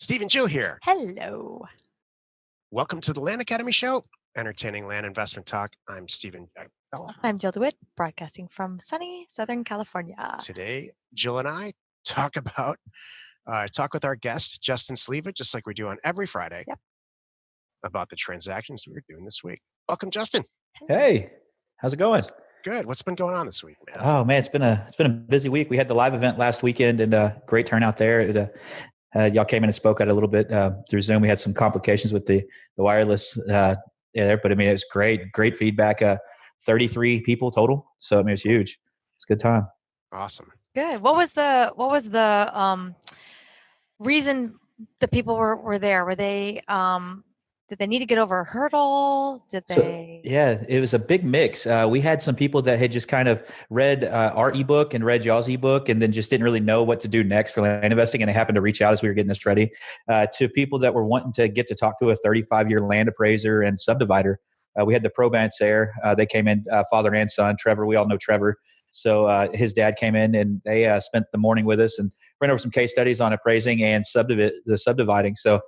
Steve and Jill here. Hello. Welcome to the Land Academy Show, entertaining land investment talk. I'm Stephen. I'm Jill DeWitt, broadcasting from sunny Southern California. Today, Jill and I talk with our guest, Justin Sleva, just like we do on every Friday, about the transactions we're doing this week. Welcome, Justin. Hey, how's it going? Good. What's been going on this week, man? Oh man, it's been a busy week. We had the live event last weekend and great turnout there. Y'all came in and spoke at a little bit through Zoom. We had some complications with the wireless there, but I mean, it was great feedback. 33 people total. So I mean, it was huge. It's a good time. Awesome. Good. What was the reason the people were there? Were they did they need to get over a hurdle? Yeah, it was a big mix. We had some people that had just kind of read our ebook and read y'all's ebook and then just didn't really know what to do next for land investing. And they happened to reach out as we were getting this ready to people that were wanting to get to talk to a 35-year land appraiser and subdivider. We had the Probants there. They came in, father and son. Trevor, we all know Trevor. So his dad came in and they spent the morning with us and ran over some case studies on appraising and the subdividing. So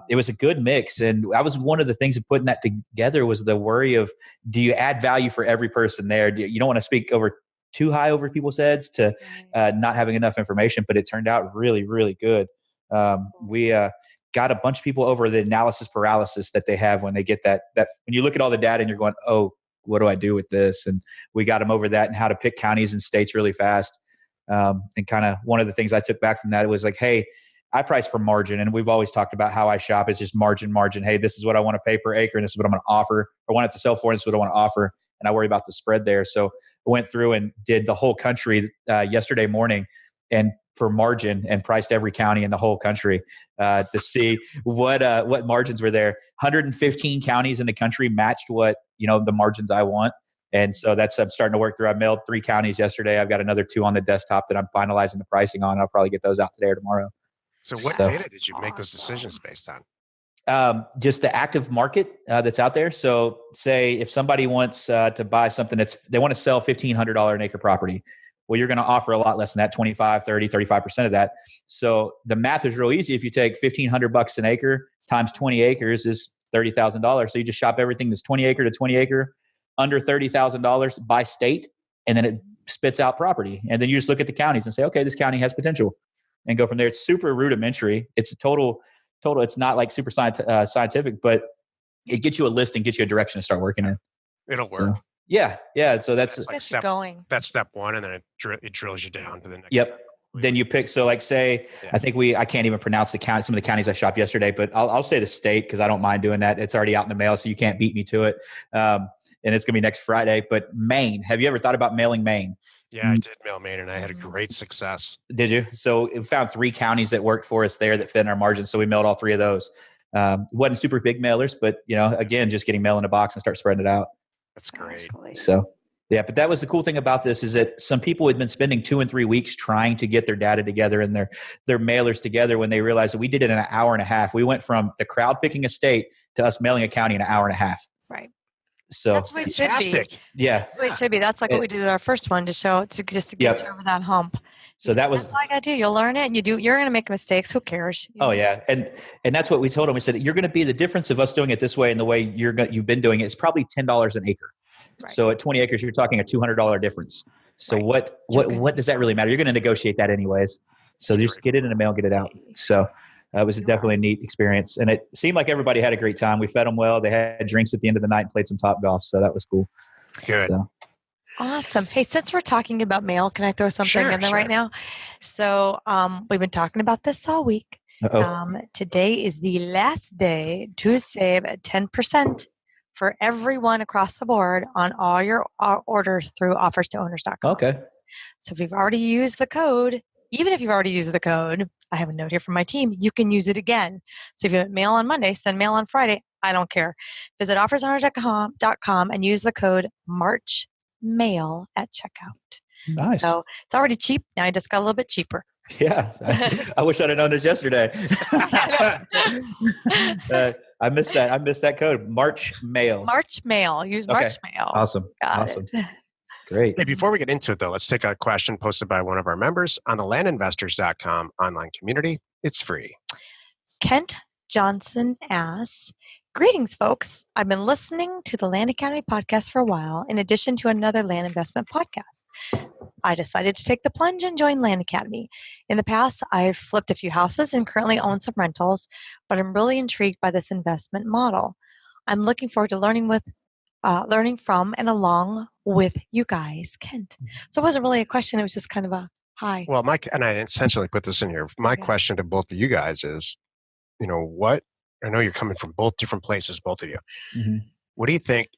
it was a good mix. And that was one of the things of putting that together was the worry of, do you add value for every person there? You don't want to speak too high over people's heads to not having enough information, but it turned out really, really good. We got a bunch of people over the analysis paralysis that they have when they get that when you look at all the data and you're going, oh, what do I do with this? And we got them over that and how to pick counties and states really fast. And kind of one of the things I took back from that was like, hey, I price for margin. And we've always talked about how I shop is just margin. Hey, this is what I want to pay per acre. And this is what I'm going to offer. I want it to sell for. And this is what I want to offer. And I worry about the spread there. So I went through and did the whole country yesterday morning and for margin and priced every county in the whole country to see what margins were there. 115 counties in the country matched what, the margins I want. And so I'm starting to work through. I mailed 3 counties yesterday. I've got another 2 on the desktop that I'm finalizing the pricing on. I'll probably get those out today or tomorrow. So what data did you make those decisions based on? Just the active market that's out there. So say if somebody wants to buy something they want to sell $1,500 an acre property. Well, you're going to offer a lot less than that, 25, 30, 35% of that. So the math is real easy. If you take $1,500 an acre times 20 acres is $30,000. So you just shop everything that's 20 acre to 20 acre under $30,000 by state. And then it spits out property. And then you just look at the counties and say, okay, this county has potential. And go from there. It's super rudimentary. It's a total. It's not like super scientific, but it gets you a list and gets you a direction to start working in. It'll work. So, yeah. So that's like that's step one, and then it drills you down to the next. Yep. Step. Then you pick. So like say, I think I can't even pronounce the county. Some of the counties I shopped yesterday, but I'll say the state because I don't mind doing that. It's already out in the mail, so you can't beat me to it. And it's gonna be next Friday. But Maine. Have you ever thought about mailing Maine? Yeah, I did mail Maine, and I had a great success. Did you? So we found 3 counties that worked for us there that fit in our margins. So we mailed all 3 of those. Wasn't super big mailers, but again, just getting mail in a box and start spreading it out. That's great. So yeah, but that was the cool thing about this is that some people had been spending 2 and 3 weeks trying to get their data together and their mailers together when they realized that we did it in an hour and a half. We went from the crowd picking a state to us mailing a county in an hour and a half. Right. So that's what it should be. Yeah. That's what it should be. That's like what we did at our first one just to get you over that hump. So that was that's all I gotta do. You'll learn it and you're gonna make mistakes. Who cares? Oh yeah. And that's what we told them. We said you're gonna be the difference of us doing it this way and the way you've been doing it. It's probably $10 an acre. Right. So at 20 acres, you're talking a $200 difference. So what does that really matter? You're going to negotiate that anyways. So just get it in the mail, get it out. So it was definitely a neat experience. And it seemed like everybody had a great time. We fed them well. They had drinks at the end of the night and played some Top Golf. So that was cool. Good. So. Awesome. Hey, since we're talking about mail, can I throw something in there right now? So we've been talking about this all week. Today is the last day to save 10% for everyone across the board on all your orders through offerstowners.com. Okay. So if you've already used the code, even if you've already used the code, I have a note here from my team, you can use it again. So if you have mail on Monday, send mail on Friday. I don't care. Visit offerstowners.com and use the code MarchMail at checkout. Nice. So it's already cheap. Now I just got a little bit cheaper. Yeah. I wish I'd have known this yesterday. I missed that. I missed that code. March Mail. March Mail. Use March Mail. Awesome. Awesome. Great. Hey, before we get into it, though, let's take a question posted by one of our members on the landinvestors.com online community. It's free. Kent Johnson asks, greetings, folks. I've been listening to the Land Academy podcast for a while, in addition to another land investment podcast. I decided to take the plunge and join Land Academy. In the past, I've flipped a few houses and currently own some rentals, but I'm really intrigued by this investment model. I'm looking forward to learning from and along with you guys, Kent. So it wasn't really a question. It was just kind of a hi. Well, and I essentially put this in here. My question to both of you guys is, what, I know you're coming from both different places, both of you. Mm-hmm. What do you think?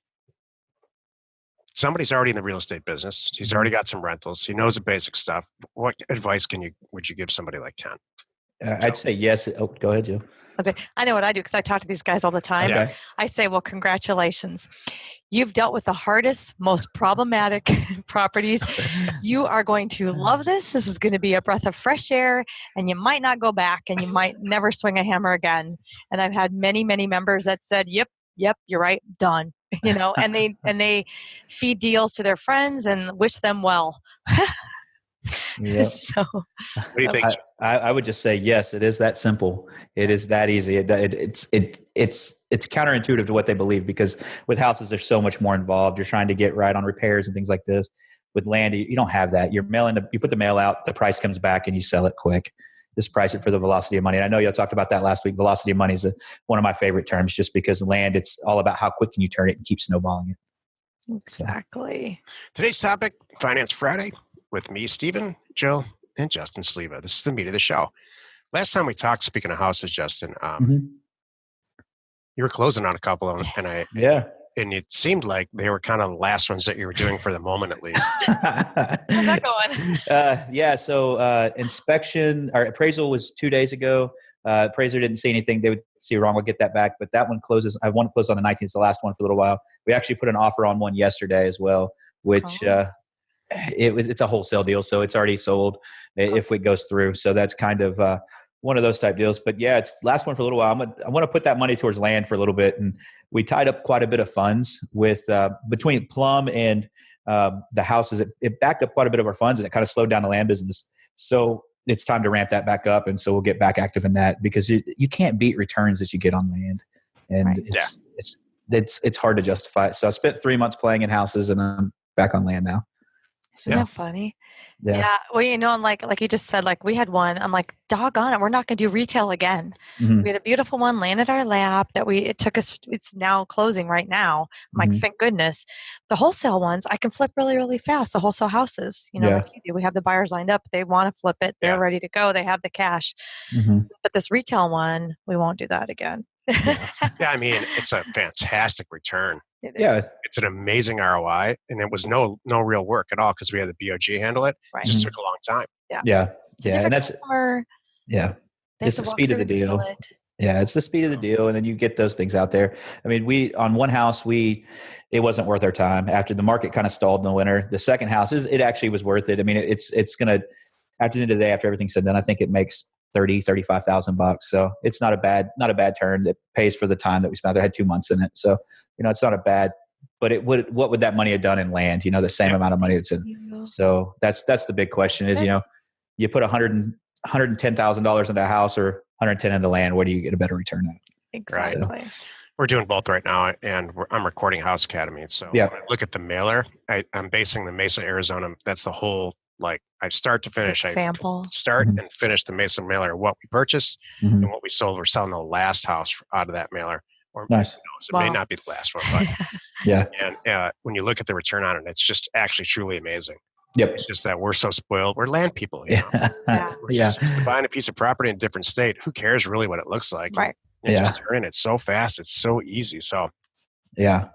Somebody's already in the real estate business. He's already got some rentals. He knows the basic stuff. What advice would you give somebody like Kent? I'd say yes. Oh, go ahead, Joe. Okay. I know what I do because I talk to these guys all the time. Okay. I say, well, congratulations. You've dealt with the hardest, most problematic properties. You are going to love this. This is going to be a breath of fresh air, and you might not go back, and you might never swing a hammer again. And I've had many, many members that said, yep, you're right, done. And they feed deals to their friends and wish them well. Yep. So, what do you think? I would just say yes. It is that simple. It is that easy. It's counterintuitive to what they believe, because with houses there's so much more involved. You're trying to get right on repairs and things like this. With land, you don't have that. You put the mail out, the price comes back, and you sell it quick. Just price it for the velocity of money. And I know y'all talked about that last week. Velocity of money is one of my favorite terms, just because land, it's all about how quick can you turn it and keep snowballing it. Exactly. So. Today's topic, Finance Friday, with me, Stephen, Jill, and Justin Sleva. This is the meat of the show. Last time we talked, speaking of houses, Justin, you were closing on a couple of them, and it seemed like they were kind of the last ones that you were doing for the moment, at least. How's that going? So inspection or appraisal was 2 days ago. Appraiser didn't see anything they would see wrong. We'll get that back, but that one closes. I want to close on the 19th. It's the last one for a little while. We actually put an offer on one yesterday as well, which it's a wholesale deal, so it's already sold if it goes through. So that's kind of one of those type deals. But yeah, it's last one for a little while. I want to put that money towards land for a little bit, and we tied up quite a bit of funds with between Plum and the houses. It backed up quite a bit of our funds, and it kind of slowed down the land business. So it's time to ramp that back up, and so we'll get back active in that, because you can't beat returns that you get on land, and it's hard to justify it. So I spent 3 months playing in houses, and I'm back on land now. Isn't that funny? Yeah. Well, and like you just said, like we had one, I'm like, doggone it, we're not going to do retail again. We had a beautiful one landed our lap it's now closing right now. I'm like, thank goodness. The wholesale ones, I can flip really, really fast. The wholesale houses, like you do, we have the buyers lined up. They want to flip it. They're ready to go. They have the cash. But this retail one, we won't do that again. I mean, it's a fantastic return. It's an amazing ROI, and it was no real work at all because we had the BOG handle it. Right. It just took a long time. And that's it's the speed of the deal. It's the speed of the deal, and then you get those things out there. I mean, we on one house it wasn't worth our time after the market kind of stalled in the winter. The second house it actually was worth it. I mean, it's gonna, after the end of the day, after everything's said and done, I think it makes $35,000. So it's not a bad turn. That pays for the time that we spent. I had 2 months in it. So, it's not a bad, but what would that money have done in land? The same amount of money that's in. So that's the big question is, you put $110,000 into a house or 110 into land, where do you get a better return at? Exactly. Right. We're doing both right now, and I'm recording House Academy. So when I look at the mailer, I'm basing the Mesa, Arizona. That's the whole, I start to finish. Example. I start and finish the Mesa mailer, what we purchased and what we sold. We're selling the last house out of that mailer. Or nice. It may not be the last one, but And when you look at the return on it, it's just actually truly amazing. Yep. It's just that we're so spoiled. We're land people. We're just used to buying a piece of property in a different state. Who cares really what it looks like? Right. And just turn it so fast. It's so easy. So to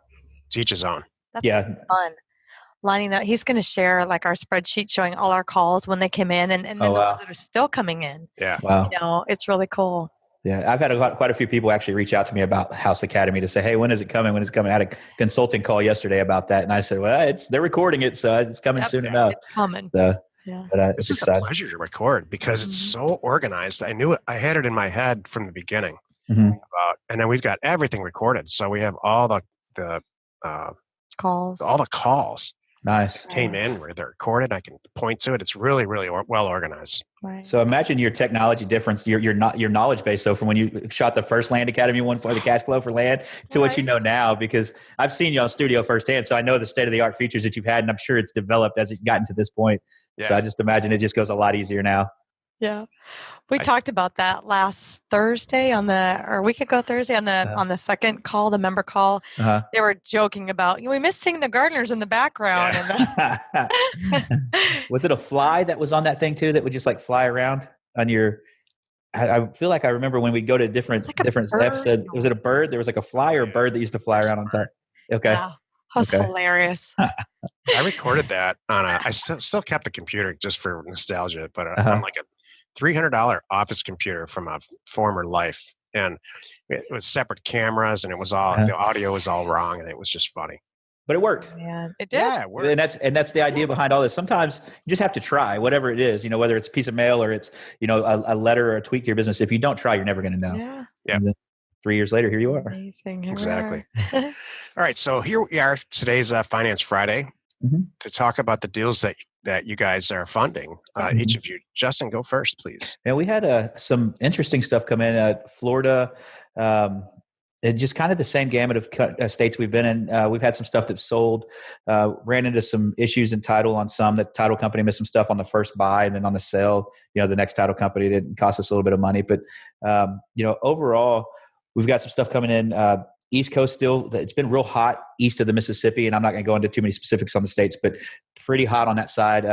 each his own. That's fun. Lining that, he's going to share like our spreadsheet showing all our calls when they came in, and then the ones that are still coming in. Yeah. Wow. It's really cool. Yeah. I've had quite a few people actually reach out to me about House Academy to say, hey, when is it coming? When is it coming? I had a consulting call yesterday about that. And I said, well, they're recording it. So it's coming soon enough. It's coming. But it's just a pleasure to record because it's so organized. I knew it. I had it in my head from the beginning and then we've got everything recorded. So we have all the calls, all the calls. Nice. Came in where they're recorded. I can point to it. It's really, really well organized. Right. So imagine your technology difference, your knowledge base. So from when you shot the first Land Academy one for the cash flow for land to what you know now, because I've seen you on studio firsthand. So I know the state of the art features that you've had, and I'm sure it's developed as it's gotten to this point. Yeah. So I just imagine it just goes a lot easier now. Yeah. We talked about that last Thursday or a week ago Thursday on the second call, the member call. They were joking about, we miss seeing the gardeners in the background. Yeah. Was it a fly that was on that thing too, that would just like fly around on your? I feel like I remember when we go to different episodes. Was it a bird? There was like a fly or a bird that used to fly around on top. Okay. Yeah. That was hilarious. I recorded that on I still kept the computer just for nostalgia, but on like a $300 office computer from a former life, and it was separate cameras, and it was all the audio was all wrong, and it was just funny. But it worked. Yeah, it did. Yeah, it worked. And that's the idea behind all this. Sometimes you just have to try whatever it is, whether it's a piece of mail or it's, a letter or a tweak to your business. If you don't try, you're never going to know. Yeah. Yeah. 3 years later, here you are. Amazing. Exactly. All right. So here we are. Today's Finance Friday to talk about the deals that you guys are funding. Each of you. Justin, go first, please. Yeah, we had some interesting stuff come in. Florida, just kind of the same gamut of states we've been in. We've had some stuff that's sold, ran into some issues in title on some. The title company missed some stuff on the first buy, and then on the sale, the next title company didn't cost us a little bit of money. But, overall, we've got some stuff coming in. East Coast still, it's been real hot east of the Mississippi, and I'm not going to go into too many specifics on the states, but pretty hot on that side.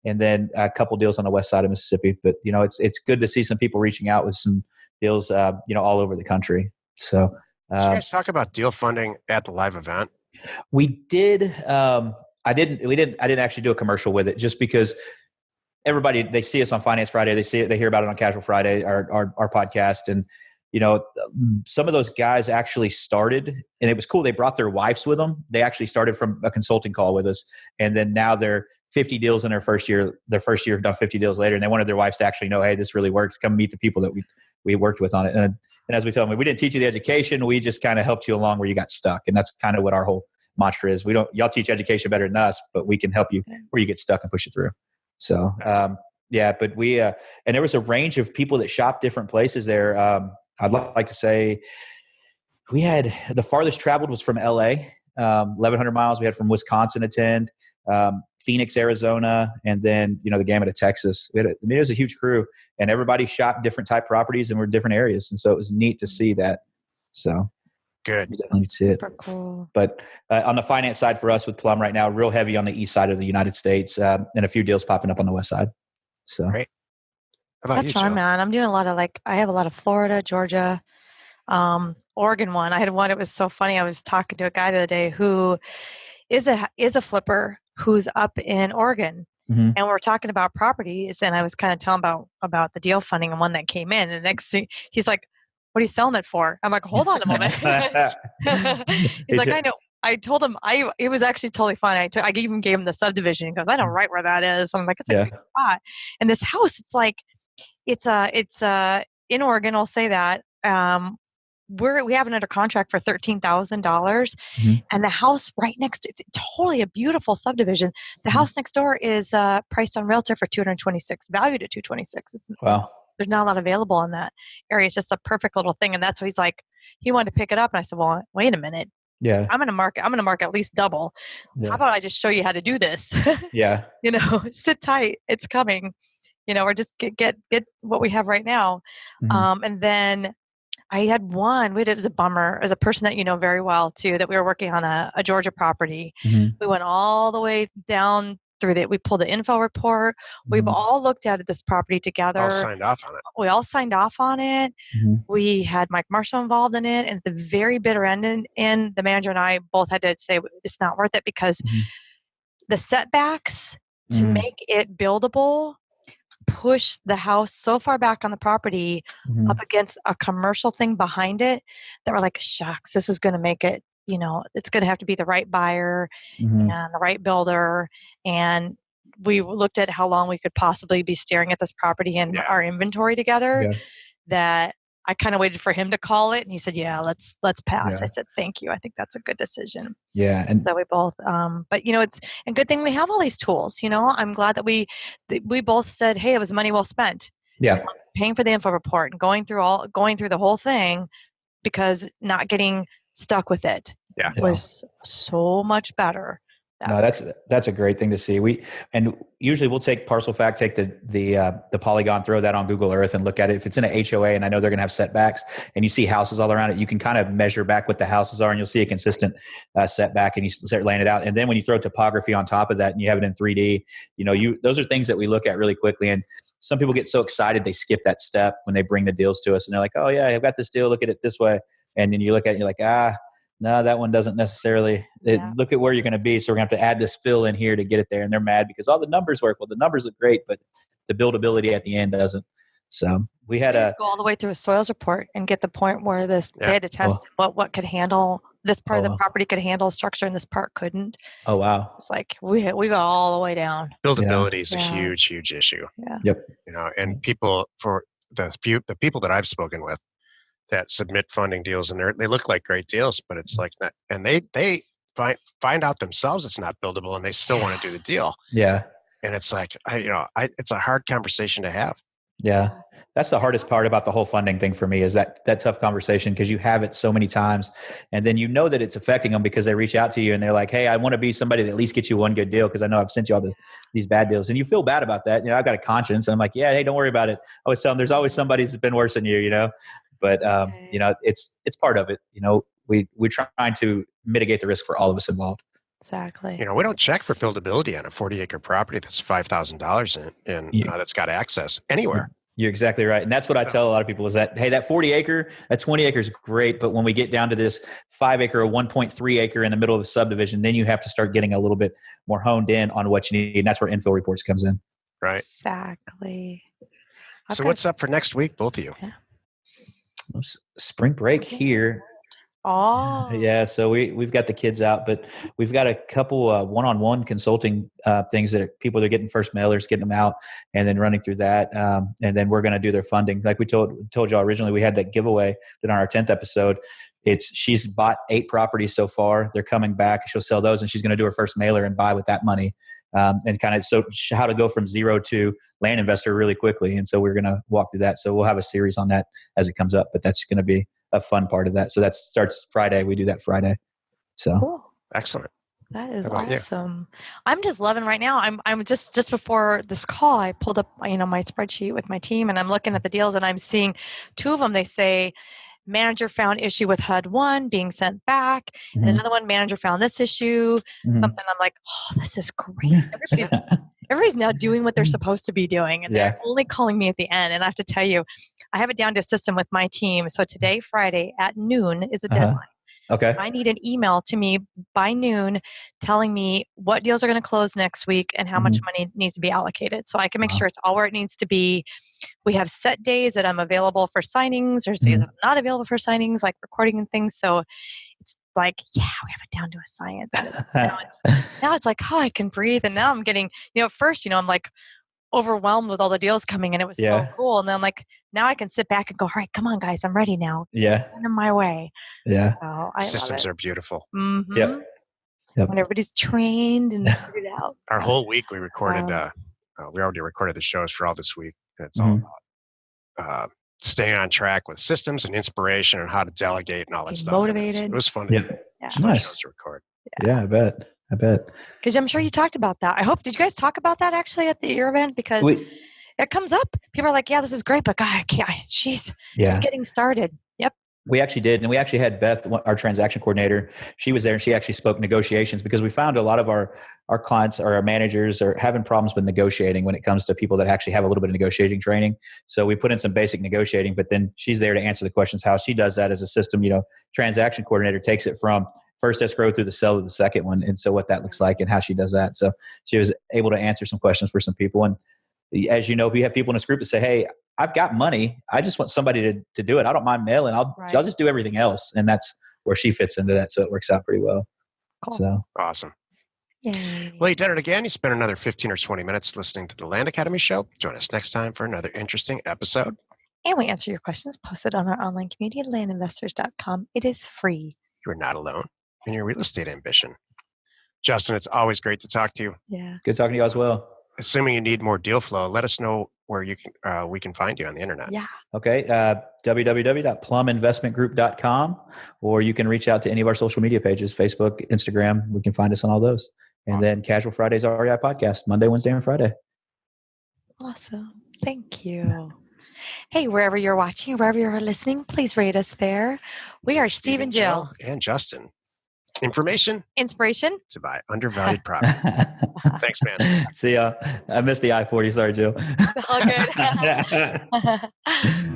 And then a couple deals on the west side of Mississippi. But, it's good to see some people reaching out with some deals, all over the country. So, did you guys talk about deal funding at the live event? We did. I didn't actually do a commercial with it, just because everybody, they see us on Finance Friday. They see it, they hear about it on Casual Friday, our podcast. And, some of those guys actually started, and it was cool. They brought their wives with them. They actually started from a consulting call with us. And then now they're 50 deals in their first year. Their first year, done 50 deals later. And they wanted their wives to actually know, hey, this really works. Come meet the people that we worked with on it. And as we tell them, we didn't teach you the education. We just kind of helped you along where you got stuck. And that's kind of what our whole mantra is. Y'all teach education better than us, but we can help you where you get stuck and push it through. So, but we, and there was a range of people that shop different places there. I'd like to say we had the farthest traveled was from LA, 1,100 miles. We had from Wisconsin attend, Phoenix, Arizona, and then, the gamut of Texas. It was a huge crew, and everybody shopped different type properties and were different areas. And so it was neat to see that. So good. Definitely see it. Super cool. But on the finance side for us with Plum right now, real heavy on the east side of the United States, and a few deals popping up on the west side. So great. How about That's you, fun, man. I'm doing a lot of I have a lot of Florida, Georgia, Oregon one. I had one. It was so funny. I was talking to a guy the other day who is a flipper who's up in Oregon, and we're talking about properties. And I was kind of telling about the deal funding and one that came in. And the next thing, he's like, "What are you selling it for?" I'm like, "Hold on a moment." He's like, "I know." I told him it was actually totally fine. I even gave him the subdivision. He goes, "I know right where that is." I'm like, "It's a good spot." And this house, it's in Oregon. I'll say that. We have it under contract for $13,000, and the house right next to it's totally a beautiful subdivision. The house next door is priced on Realtor for $226, valued at $226. Wow. There's not a lot available in that area. It's just a perfect little thing, and that's why he's like, he wanted to pick it up, and I said, "Well, wait a minute. Yeah, I'm going to mark at least double. How about I just show you how to do this?" Yeah. Sit tight. It's coming. Or just get what we have right now. And then I had one. It was a bummer. As a person that you know very well too, that we were working on a Georgia property. We went all the way down through that. We pulled the info report. We've all looked at this property together. All signed off on it. We all signed off on it. We had Mike Marshall involved in it, and at the very bitter end, the manager and I both had to say it's not worth it because the setbacks to make it buildable push the house so far back on the property up against a commercial thing behind it that we're like, shucks, this is going to make it, it's going to have to be the right buyer and the right builder. And we looked at how long we could possibly be staring at this property and our inventory together that I kind of waited for him to call it, and he said, "Yeah, let's pass." Yeah. I said, "Thank you. I think that's a good decision." Yeah, and so we both. But it's a good thing we have all these tools. I'm glad that we both said, "Hey, it was money well spent." Yeah. Paying for the info report and going through the whole thing, because not getting stuck with it was so much better. No, that's a great thing to see. Usually we'll take Parcel Fact, take the polygon, throw that on Google Earth and look at it. If it's in an HOA and I know they're going to have setbacks and you see houses all around it, you can kind of measure back what the houses are and you'll see a consistent setback and you start laying it out. And then when you throw topography on top of that and you have it in 3D, those are things that we look at really quickly. And some people get so excited they skip that step when they bring the deals to us and they're like, "Oh yeah, I've got this deal. Look at it this way." And then you look at it and you're like, no, that one doesn't necessarily look at where you're going to be. So we're going to have to add this fill in here to get it there. And they're mad because all the numbers work. Well, the numbers look great, but the buildability at the end doesn't. So we had to go all the way through a soils report and get the point where they had to test what could handle this part of the property could handle structure and this part couldn't. Oh, wow. It's like we got all the way down. Buildability is a huge issue. Yeah. Yep. And people, for the people that I've spoken with, that submit funding deals and they look like great deals, but it's like that, and they find out themselves it's not buildable and they still want to do the deal. Yeah. And it's like, it's a hard conversation to have. Yeah. That's the hardest part about the whole funding thing for me is that tough conversation, because you have it so many times and then that it's affecting them because they reach out to you and they're like, "Hey, I want to be somebody that at least gets you one good deal because I know I've sent you all these bad deals." And you feel bad about that. I've got a conscience. And I'm like, "Yeah, hey, don't worry about it." I always tell them there's always somebody that's been worse than you, But, it's part of it. We're trying to mitigate the risk for all of us involved. Exactly. We don't check for buildability on a 40-acre property that's $5,000 and that's got access anywhere. You're exactly right. And that's what I tell a lot of people is that, hey, that 40 acre, that 20 acres is great. But when we get down to this 5 acre or 1.3 acre in the middle of a subdivision, then you have to start getting a little bit more honed in on what you need. And that's where infill reports comes in. Right. Exactly. So what's up for next week, both of you? Yeah. Spring break here. Oh, yeah. So we've got the kids out, but we've got a couple one-on-one consulting things that people are getting first mailers, getting them out, and then running through that. And then we're going to do their funding. Like we told y'all originally, we had that giveaway that on our 10th episode. She's bought 8 properties so far. They're coming back. She'll sell those, and she's going to do her first mailer and buy with that money. And kind of how to go from zero to land investor really quickly. And so we're going to walk through that. So we'll have a series on that as it comes up, but that's going to be a fun part of that. So that starts Friday. We do that Friday. So cool. Excellent. That is awesome. You? I'm just loving right now. I'm just before this call, I pulled up, my spreadsheet with my team and I'm looking at the deals and I'm seeing 2 of them. They say, manager found issue with HUD 1 being sent back. Mm-hmm. And another one, manager found this issue. Mm-hmm. Something I'm like, oh, this is great. Everybody's now doing what they're supposed to be doing. And they're only calling me at the end. And I have to tell you, I have it down to a system with my team. So today, Friday at noon is a deadline. Okay. I need an email to me by noon telling me what deals are going to close next week and how much money needs to be allocated. So I can make sure it's all where it needs to be. We have set days that I'm available for signings. There's days that I'm not available for signings, like recording and things. So it's like, we have it down to a science. Now it's like, I can breathe. And now I'm getting, at first, I'm like overwhelmed with all the deals coming in. It was so cool. And then I'm like, now I can sit back and go, all right, come on, guys, I'm ready now. Yeah. Send them my way. Yeah. So Systems are beautiful. Mm-hmm. Yep. When everybody's trained and figured out. Our whole week we recorded, we already recorded the shows for all this week. It's all about staying on track with systems and inspiration and how to delegate and all that stuff. Motivated. It was fun to do. Yeah. Nice. Shows to record. Yeah, I bet. Because I'm sure you talked about that. Did you guys talk about that actually at your event? Because it comes up. People are like, yeah, this is great, but God, I can't. She's just getting started. Yep. We actually did. And we actually had Beth, our transaction coordinator. She was there and she actually spoke negotiations because we found a lot of our clients or our managers are having problems with negotiating when it comes to people that actually have a little bit of negotiating training. So we put in some basic negotiating, but then she's there to answer the questions, how she does that as a system. Transaction coordinator takes it from first escrow through the sale of the second one. And so what that looks like and how she does that. So she was able to answer some questions for some people. And as you know, we have people in this group that say, hey, I've got money. I just want somebody to do it. I don't mind mailing. I'll just do everything else. And that's where she fits into that. So it works out pretty well. Cool. So awesome. Yay. Well, you did it again. You spent another 15 or 20 minutes listening to the Land Academy show. Join us next time for another interesting episode. And we answer your questions posted on our online community, landinvestors.com. It is free. You're not alone in your real estate ambition. Justin, it's always great to talk to you. Yeah. Good talking to you as well. Assuming you need more deal flow, let us know where we can find you on the internet. Yeah. Okay. www.pluminvestmentgroup.com, or you can reach out to any of our social media pages, Facebook, Instagram. We can find us on all those. And then Casual Fridays REI podcast, Monday, Wednesday, and Friday. Awesome. Thank you. Hey, wherever you're watching, wherever you're listening, please rate us there. We are Steve and Jill. And Justin. Information. Inspiration. To buy undervalued property. Thanks, man. See ya. I missed the I-40. Sorry, Jill. All good.